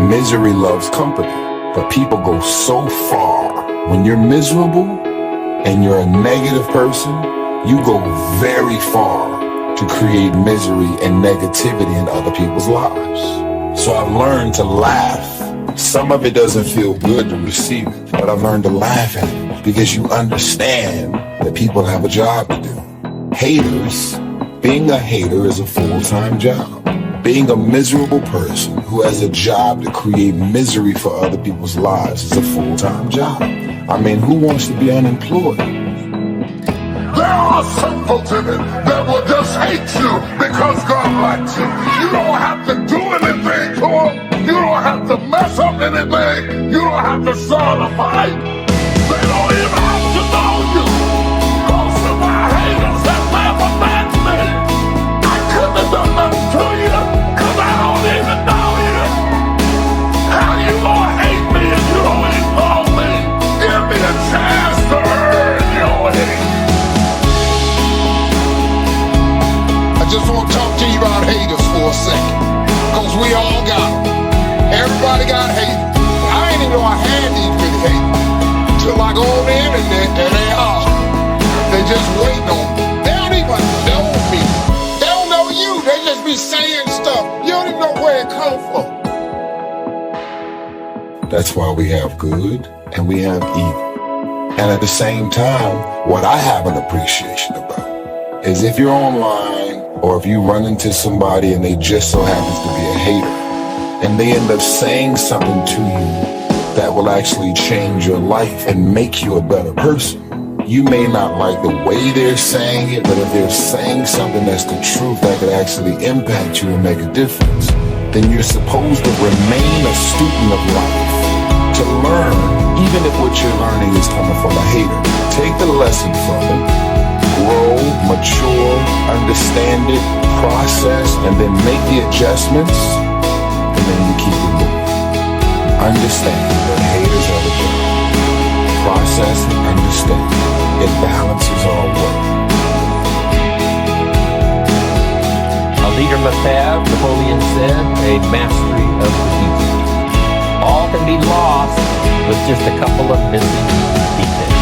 Misery loves company, but people go so far. When you're miserable and you're a negative person, you go very far to create misery and negativity in other people's lives. So I've learned to laugh. Some of it doesn't feel good to receive it, but I've learned to laugh at it because you understand that people have a job to do. Haters, being a hater is a full-time job. Being a miserable person who has a job to create misery for other people's lives is a full-time job. I mean, who wants to be unemployed? There are simpletons that will just hate you because God likes you. You don't have to do anything to them. You don't have to mess up anything. You don't have to start a fight. They don't even have to know you. Most of my haters have never met me. I couldn't have done nothing to you because I don't even know you. How you gonna hate me if you don't even know me? Give me a chance to earn your hate. I just want to talk to you about haters for a second, because we all got them. Everybody got haters. I ain't even know I had these many haters till I go on the internet and they are. They just waiting on me. They don't even know me. They don't know you. They just be saying stuff. You don't even know where it come from. That's why we have good and we have evil. And at the same time, what I have an appreciation about is if you're online or if you run into somebody and they just so happens to be a hater and they end up saying something to you that will actually change your life and make you a better person. You may not like the way they're saying it, but if they're saying something that's the truth that could actually impact you and make a difference, then you're supposed to remain a student of life, to learn, even if what you're learning is coming from a hater. Take the lesson from it, grow, mature, understand it, process, and then make the adjustments, and then you keep it moving. Understand that haters are the job. Process and understand. It balances our work. A leader must have, Napoleon said, a mastery of the details. All can be lost with just a couple of missing details.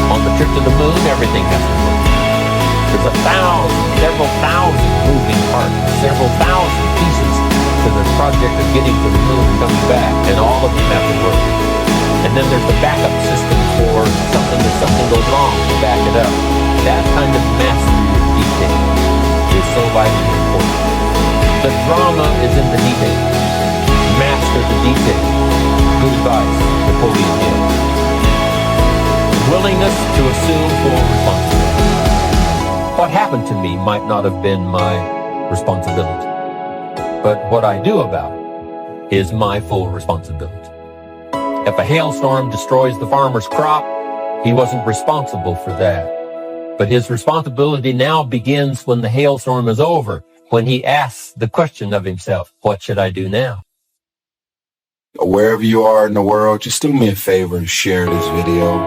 On the trip to the moon, everything has to work. There's several thousand moving parts, several thousand pieces to the project of getting to the moon and coming back, and all of them have to work. And then there's the backup system for something if something goes wrong to back it up. That kind of mastery of detail is so vitally important. The drama is in the detail. Master the detail. Good advice, Napoleon Hill. Willingness to assume full responsibility. What happened to me might not have been my responsibility, but what I do about it is my full responsibility. If a hailstorm destroys the farmer's crop, he wasn't responsible for that. But his responsibility now begins when the hailstorm is over, when he asks the question of himself, what should I do now? Wherever you are in the world, just do me a favor and share this video,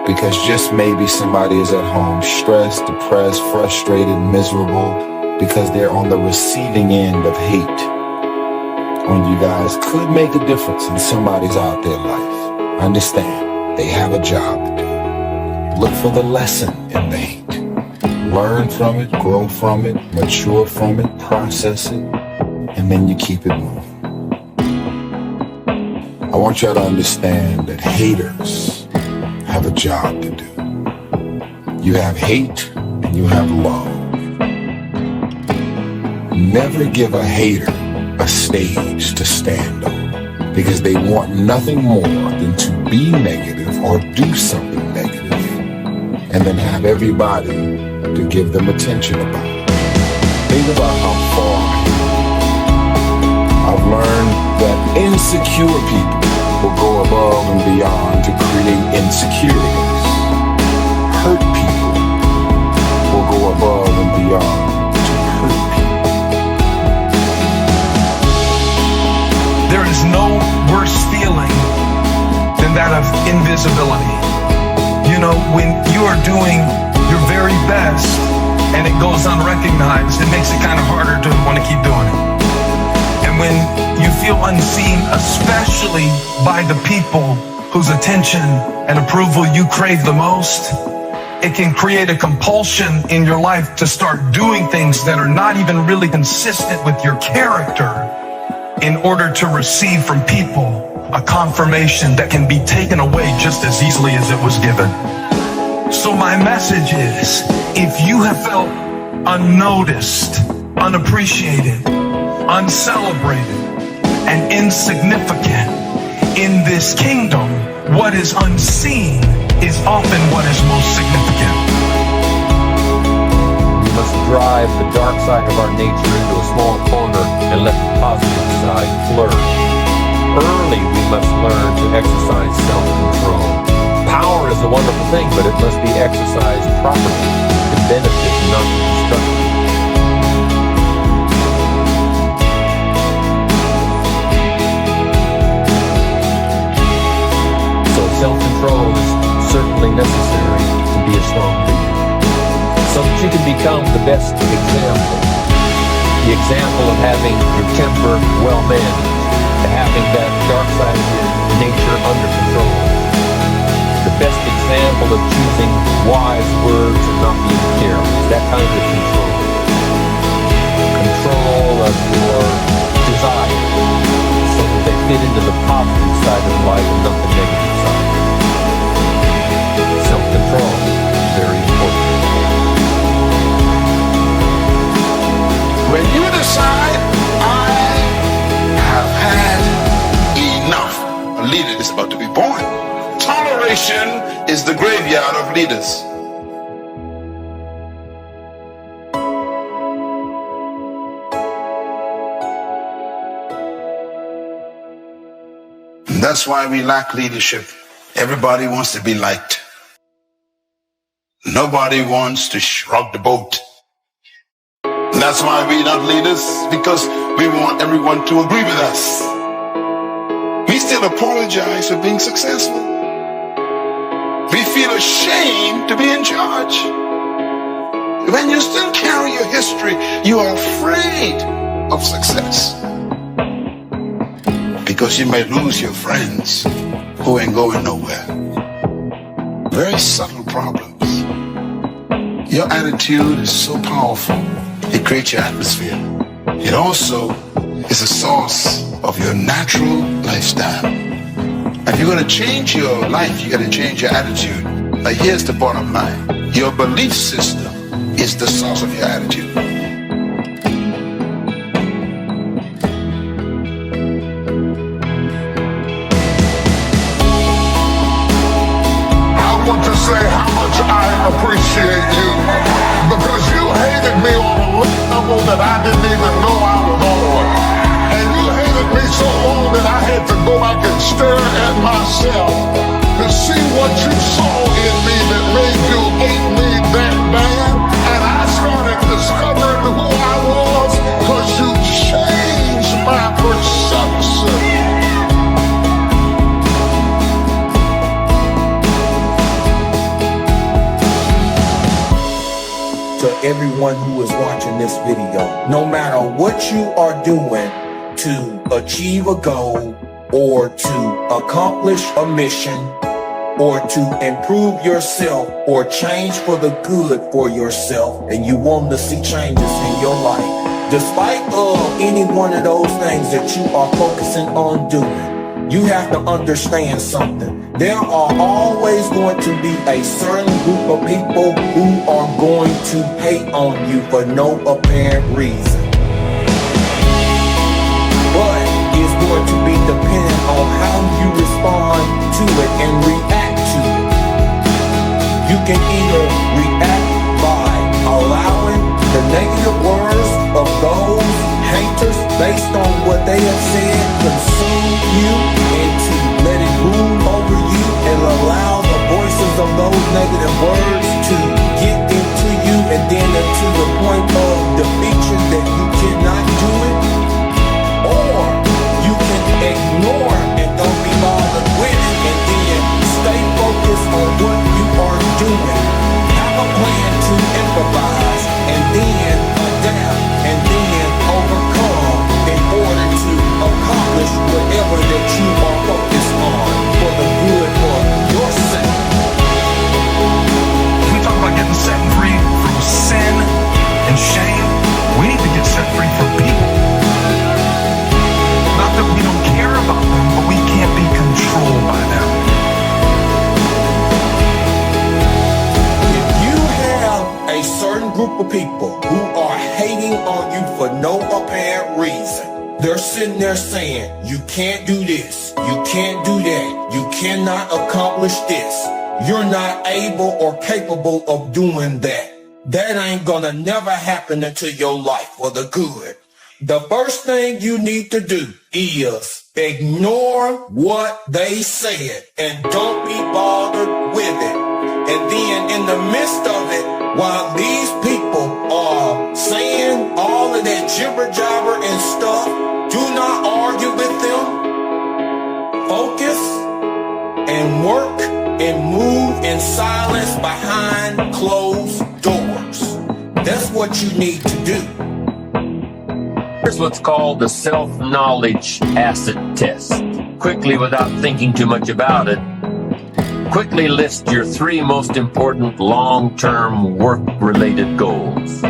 because just maybe somebody is at home stressed, depressed, frustrated, miserable, because they're on the receiving end of hate. When you guys could make a difference in somebody's out there life. Understand, they have a job to do. Look for the lesson in the hate. Learn from it, grow from it, mature from it, process it, and then you keep it moving. I want y'all to understand that haters have a job to do. You have hate and you have love. Never give a hater a stage to stand on, because they want nothing more than to be negative or do something negative and then have everybody to give them attention about it. Think about how far I've learned that insecure people will go above and beyond to create insecurities. Hurt people will go above and beyond to hurt people. There is no worse feeling than that of invisibility. You know, when you are doing your very best and it goes unrecognized, it makes it kind of harder to want to keep doing it. And when unseen, especially by the people whose attention and approval you crave the most, it can create a compulsion in your life to start doing things that are not even really consistent with your character in order to receive from people a confirmation that can be taken away just as easily as it was given. So my message is, if you have felt unnoticed, unappreciated, uncelebrated, and insignificant in this kingdom, what is unseen is often what is most significant. We must drive the dark side of our nature into a small corner and let the positive side flourish. Early, we must learn to exercise self-control. Power is a wonderful thing, but it must be exercised properly to benefit, not to destruct. So self-control is certainly necessary to be a strong leader, so that you can become the best example. The example of having your temper well managed, to having that dark side of your nature under control. The best example of choosing wise words and not being careless, that kind of control. Control of your desires, so that they fit into the positive side of life and not the negative side. Self-control, very important. When you decide, I have had enough, a leader is about to be born. Toleration is the graveyard of leaders. And that's why we lack leadership. Everybody wants to be liked. Nobody wants to rock the boat. And that's why we're not leaders, because we want everyone to agree with us. We still apologize for being successful. We feel ashamed to be in charge. When you still carry your history, you are afraid of success. Because you may lose your friends who ain't going nowhere. Very subtle problems. Your attitude is so powerful. It creates your atmosphere. It also is a source of your natural lifestyle. If you're going to change your life, you got to change your attitude. Now here's the bottom line. Your belief system is the source of your attitude. I want to say how much I appreciate you, because you hated me on a level that I didn't even know I was on. And you hated me so long that I had to go back and stare at myself to see what you saw in me that made you hate me that bad. And I started discovering who I was, because you changed my perception. To everyone who is watching this video, no matter what you are doing to achieve a goal or to accomplish a mission or to improve yourself or change for the good for yourself, and you want to see changes in your life, despite any one of those things that you are focusing on doing, you have to understand something. There are always going to be a certain group of people who are going to hate on you for no apparent reason. But it's going to be dependent on how you respond to it and react to it. You can either react by allowing the negative words of those haters based on what they have said consume you and to let it rule over you and allow the voices of those negative words to get into you and then into the point of defeat that you cannot do it. Or you can ignore and don't be bothered with it and then stay focused on what you are doing. Have a plan to improvise and then adapt on you for no apparent reason. They're sitting there saying, you can't do this, you can't do that, you cannot accomplish this, you're not able or capable of doing that. That ain't gonna never happen into your life for the good. The first thing you need to do is ignore what they said and don't be bothered with it. And then in the midst of it, while these people are saying all of that jibber jabber and stuff, do not argue with them. Focus and work and move in silence behind closed doors. That's what you need to do. Here's what's called the self-knowledge acid test. Quickly, without thinking too much about it, quickly list your 3 most important long-term work-related goals.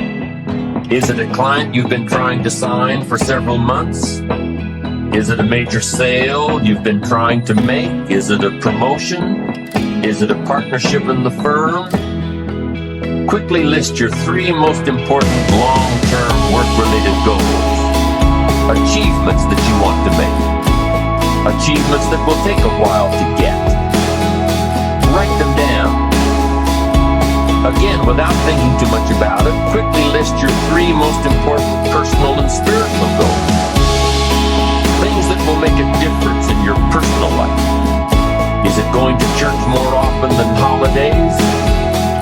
Is it a client you've been trying to sign for several months? Is it a major sale you've been trying to make? Is it a promotion? Is it a partnership in the firm? Quickly list your 3 most important long-term work-related goals. Achievements that you want to make. Achievements that will take a while to get. Write them down. Again, without thinking too much about it, quickly list your 3 most important personal and spiritual goals. Things that will make a difference in your personal life. Is it going to church more often than holidays?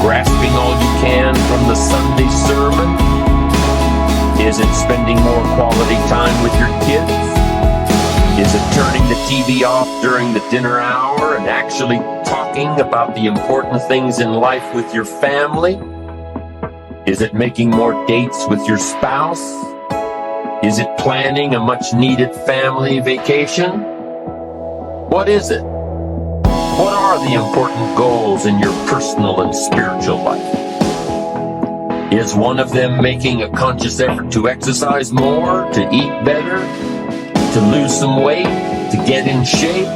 Grasping all you can from the Sunday sermon? Is it spending more quality time with your kids? Is it turning the TV off during the dinner hour and actually talking about the important things in life with your family? Is it making more dates with your spouse? Is it planning a much-needed family vacation? What is it? What are the important goals in your personal and spiritual life? Is one of them making a conscious effort to exercise more, to eat better, to lose some weight, to get in shape?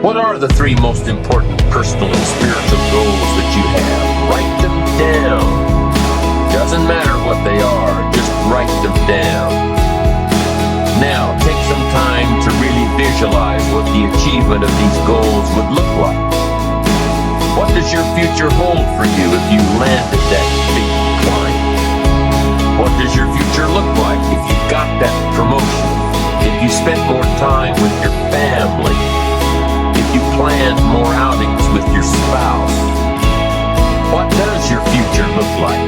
What are the 3 most important personal and spiritual goals that you have? Write them down. Doesn't matter what they are, just write them down. Now, take some time to really visualize what the achievement of these goals would look like. What does your future hold for you if you landed that big client? What does your future look like if you got that promotion? If you spent more time with your family? If you planned more outings with your spouse? What does your future look like?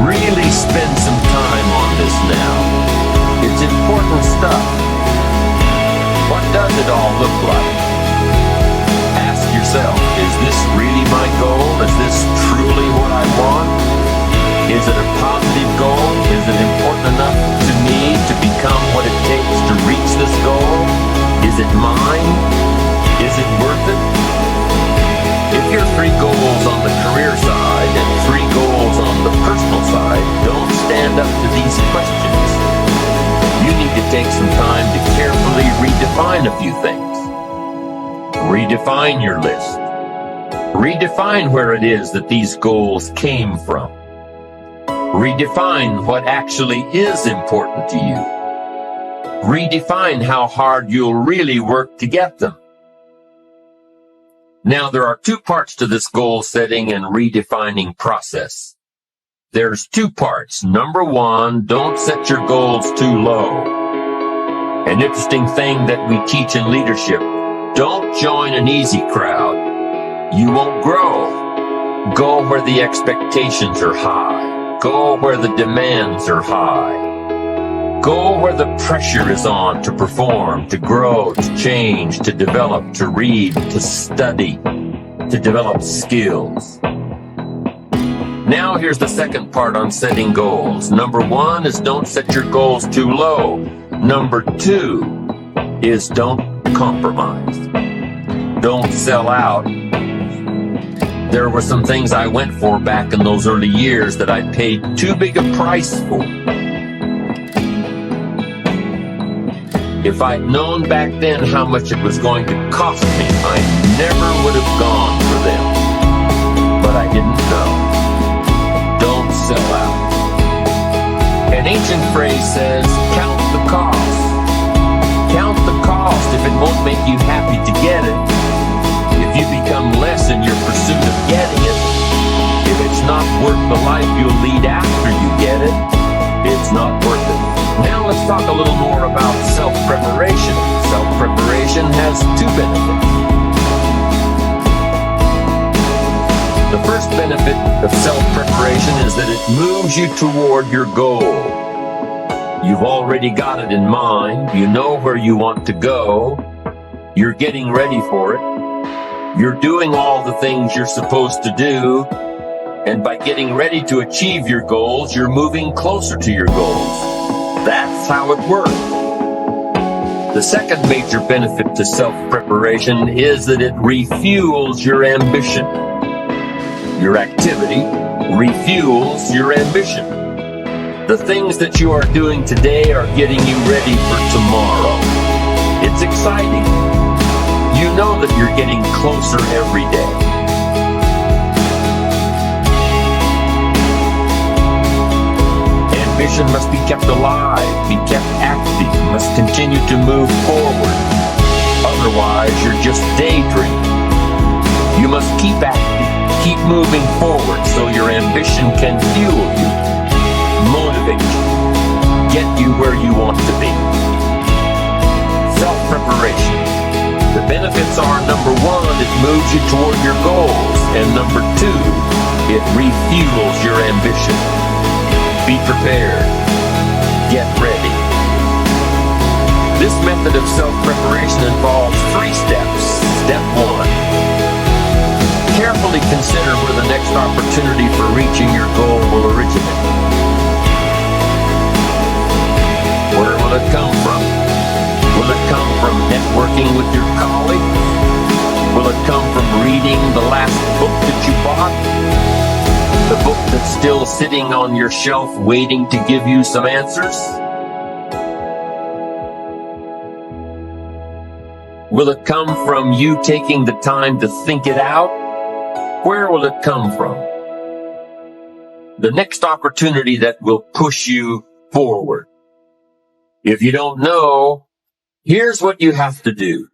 Really spend some time on this now. It's important stuff. What does it all look like? Ask yourself, is this really my goal? Is this truly what I want? Is it a positive goal? Is it important enough to me to become what it takes to reach this goal? Is it mine? Is it worth it? If your 3 goals on the career side and 3 goals on the personal side don't stand up to these questions, you need to take some time to carefully redefine a few things. Redefine your list. Redefine where it is that these goals came from. Redefine what actually is important to you. Redefine how hard you'll really work to get them. Now, there are 2 parts to this goal setting and redefining process. There's 2 parts. Number 1, don't set your goals too low. An interesting thing that we teach in leadership: don't join an easy crowd. You won't grow. Go where the expectations are high. Go where the demands are high. Go where the pressure is on to perform, to grow, to change, to develop, to read, to study, to develop skills. Now here's the second part on setting goals. Number 1 is don't set your goals too low. Number 2 is don't compromise. Don't sell out. There were some things I went for back in those early years that I paid too big a price for. If I'd known back then how much it was going to cost me, I never would have gone for them. But I didn't know. Don't sell out. And An ancient phrase says, count the cost. Count the cost if it won't make you happy to get it. If you become less in your pursuit of getting it, if it's not worth the life you'll lead after you get it, it's not worth it. Now let's talk a little more about self-preparation. Self-preparation has two benefits. The first benefit of self-preparation is that it moves you toward your goal. You've already got it in mind. You know where you want to go. You're getting ready for it. You're doing all the things you're supposed to do. And by getting ready to achieve your goals, you're moving closer to your goals. That's how it works. The second major benefit to self-preparation is that it refuels your ambition. Your activity refuels your ambition. The things that you are doing today are getting you ready for tomorrow. It's exciting. You know that you're getting closer every day. Ambition must be kept alive, be kept active, must continue to move forward. Otherwise, you're just daydreaming. You must keep active, keep moving forward so your ambition can fuel you, motivate you, get you where you want to be. Self-preparation. The benefits are, number one, it moves you toward your goals, and number two, it refuels your ambition. Be prepared. Get ready. This method of self-preparation involves 3 steps. Step 1. Carefully consider where the next opportunity for reaching your goal will originate. Where will it come from? Will it come from networking with your colleagues? Will it come from reading the last book that you bought? The book that's still sitting on your shelf waiting to give you some answers? Will it come from you taking the time to think it out? Where will it come from? The next opportunity that will push you forward. If you don't know, here's what you have to do.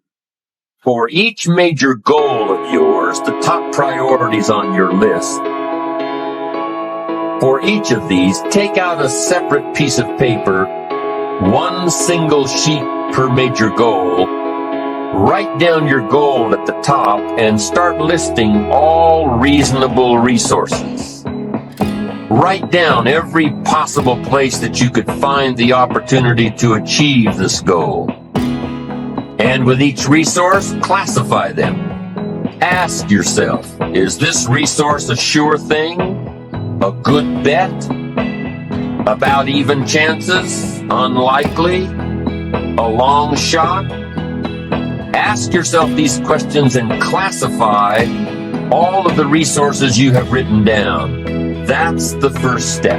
For each major goal of yours, the top priorities on your list, for each of these, take out a separate piece of paper, one single sheet per major goal. Write down your goal at the top and start listing all reasonable resources. Write down every possible place that you could find the opportunity to achieve this goal. And with each resource, classify them. Ask yourself, is this resource a sure thing? A good bet? About even chances? Unlikely? A long shot? Ask yourself these questions and classify all of the resources you have written down. That's the first step.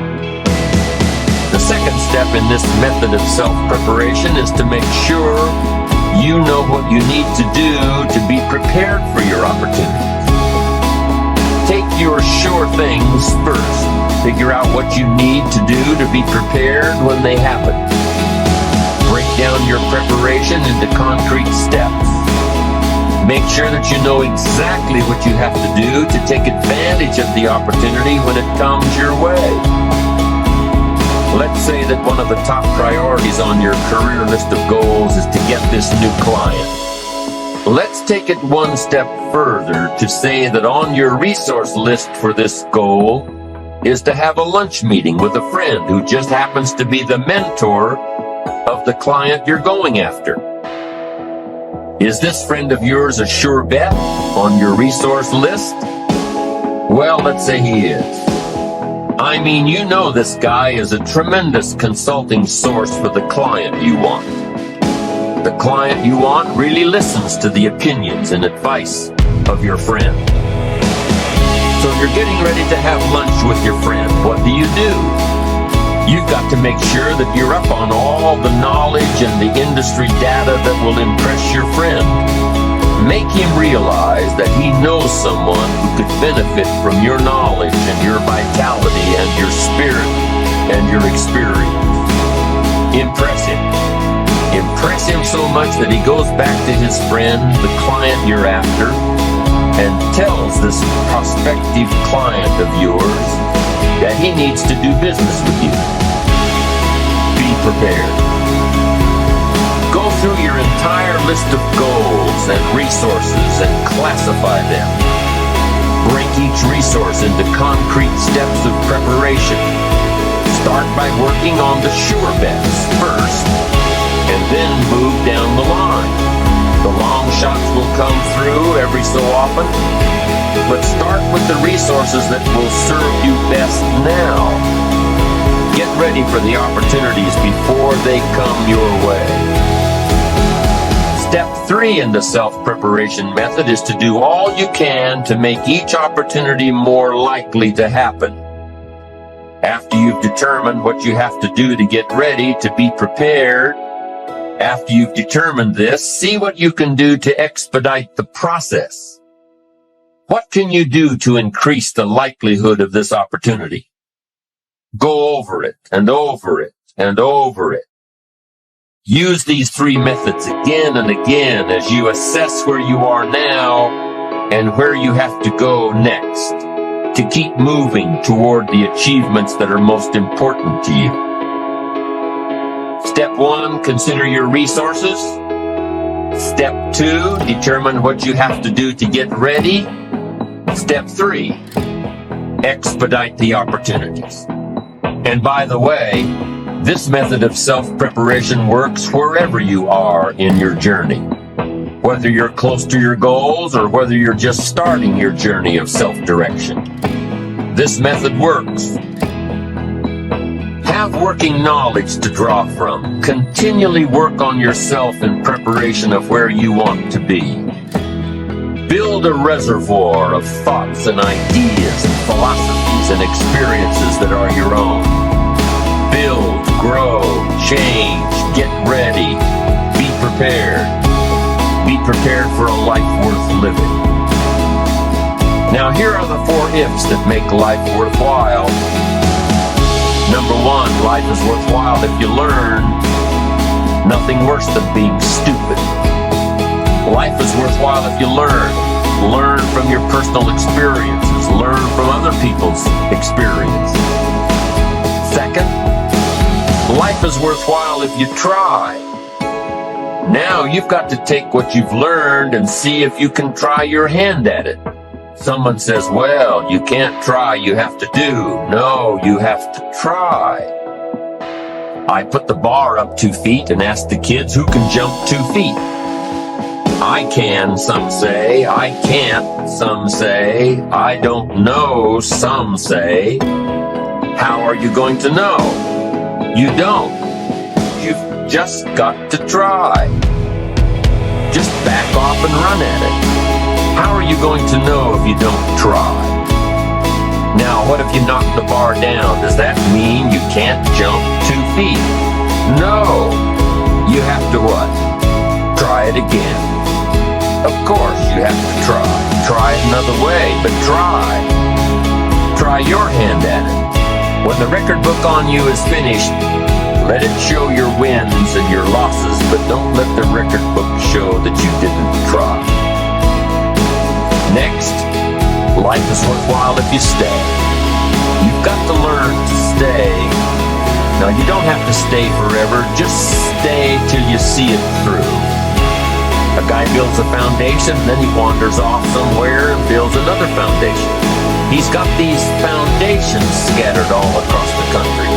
The second step in this method of self-preparation is to make sure you know what you need to do to be prepared for your opportunities. Take your sure things first. Figure out what you need to do to be prepared when they happen. Break down your preparation into concrete steps. Make sure that you know exactly what you have to do to take advantage of the opportunity when it comes your way. Let's say that one of the top priorities on your career list of goals is to get this new client. Let's take it one step further to say that on your resource list for this goal is to have a lunch meeting with a friend who just happens to be the mentor of the client you're going after. Is this friend of yours a sure bet on your resource list? Well, let's say he is. I mean, you know this guy is a tremendous consulting source for the client you want. The client you want really listens to the opinions and advice of your friend. So you're getting ready to have lunch with your friend. What do? You've got to make sure that you're up on all the knowledge and the industry data that will impress your friend. Make him realize that he knows someone who could benefit from your knowledge and your vitality and your spirit and your experience. Impress him. Impress him so much that he goes back to his friend, the client you're after, and tells this prospective client of yours that he needs to do business with you. Be prepared. Go through your entire list of goals and resources and classify them. Break each resource into concrete steps of preparation. Start by working on the sure bets first, and then move down the line. The long shots will come through every so often, but start with the resources that will serve you best now. Get ready for the opportunities before they come your way. Step 3 in the self-preparation method is to do all you can to make each opportunity more likely to happen. After you've determined what you have to do to get ready to be prepared, after you've determined this, see what you can do to expedite the process. What can you do to increase the likelihood of this opportunity? Go over it and over it and over it. Use these 3 methods again and again as you assess where you are now and where you have to go next to keep moving toward the achievements that are most important to you. Step 1, consider your resources. Step 2, determine what you have to do to get ready. Step 3, expedite the opportunities. And by the way, this method of self-preparation works wherever you are in your journey. Whether you're close to your goals or whether you're just starting your journey of self-direction. This method works. Have working knowledge to draw from. Continually work on yourself in preparation of where you want to be. Build a reservoir of thoughts and ideas and philosophies and experiences that are your own. Build, grow, change, get ready, be prepared. Be prepared for a life worth living. Now here are the 4 ifs that make life worthwhile. Number 1, life is worthwhile if you learn. Nothing worse than being stupid. Life is worthwhile if you learn. Learn from your personal experiences. Learn from other people's experiences. Second, life is worthwhile if you try. Now you've got to take what you've learned and see if you can try your hand at it. Someone says, well, you can't try, you have to do. No, you have to try. I put the bar up 2 feet and ask the kids who can jump 2 feet. I can, some say. I can't, some say. I don't know, some say. How are you going to know? You don't. You've just got to try. Just back off and run at it. How are you going to know if you don't try? Now, what if you knock the bar down? Does that mean you can't jump 2 feet? No. You have to what? Try it again. Of course, you have to try. Try it another way, but try. Try your hand at it. When the record book on you is finished, let it show your wins and your losses, but don't let the record book show that you didn't try. Next, life is worthwhile if you stay. You've got to learn to stay. Now, you don't have to stay forever. Just stay till you see it through. A guy builds a foundation, then he wanders off somewhere and builds another foundation. He's got these foundations scattered all across the country.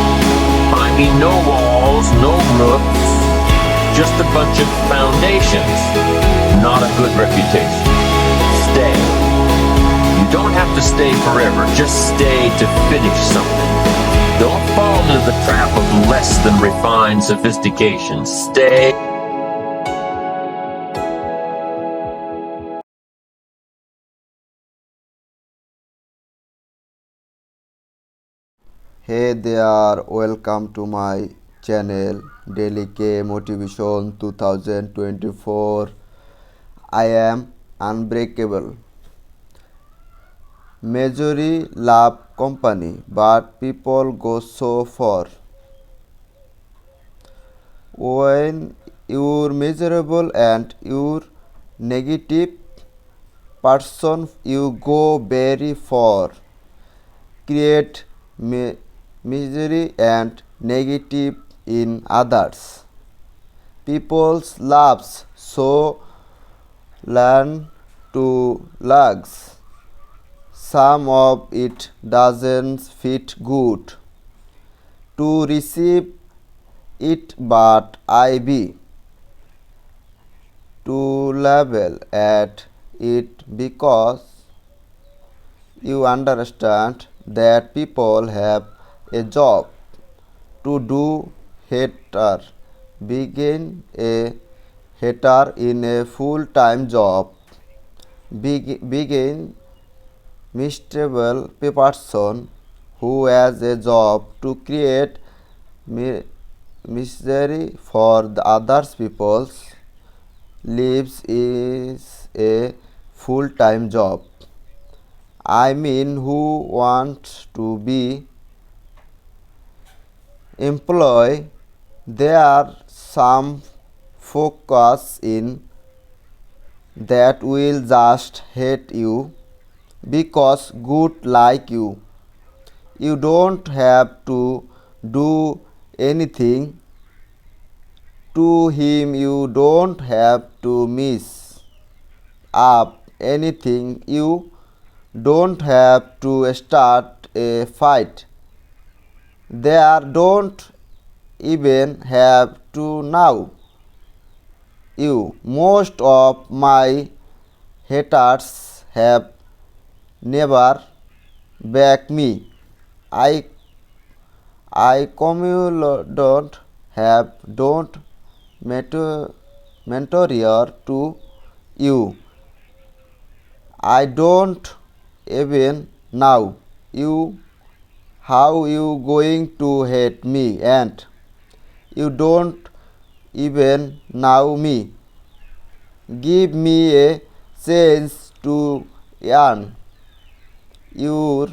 I mean, no walls, no roofs, just a bunch of foundations. Not a good reputation. Stay. You don't have to stay forever. Just stay to finish something. Don't fall into the trap of less than refined sophistication. Stay. Hey there, welcome to my channel DailyKeyMotivation 2024. I am unbreakable. majority love company, but people go so far. When you're miserable and you're negative person, you go very far. Create misery and negative in others. People's loves so learn to lugs. Some of it doesn't fit good to receive it, but I be to level at it because you understand that people have a job to do. Hater begin a hater in a full-time job. Begin miserable person who has a job to create misery for the others people's lives is a full-time job. I mean, who wants to be employee. There are some focus in that will just hate you because good like you. You don't have to do anything to him. You don't have to mess up anything. You don't have to start a fight. They don't even have to know you. Most of my haters have never backed me. I don't have don't mentor to you. I don't even know you. How you going to hate me, and you don't even know me? Give me a chance to earn your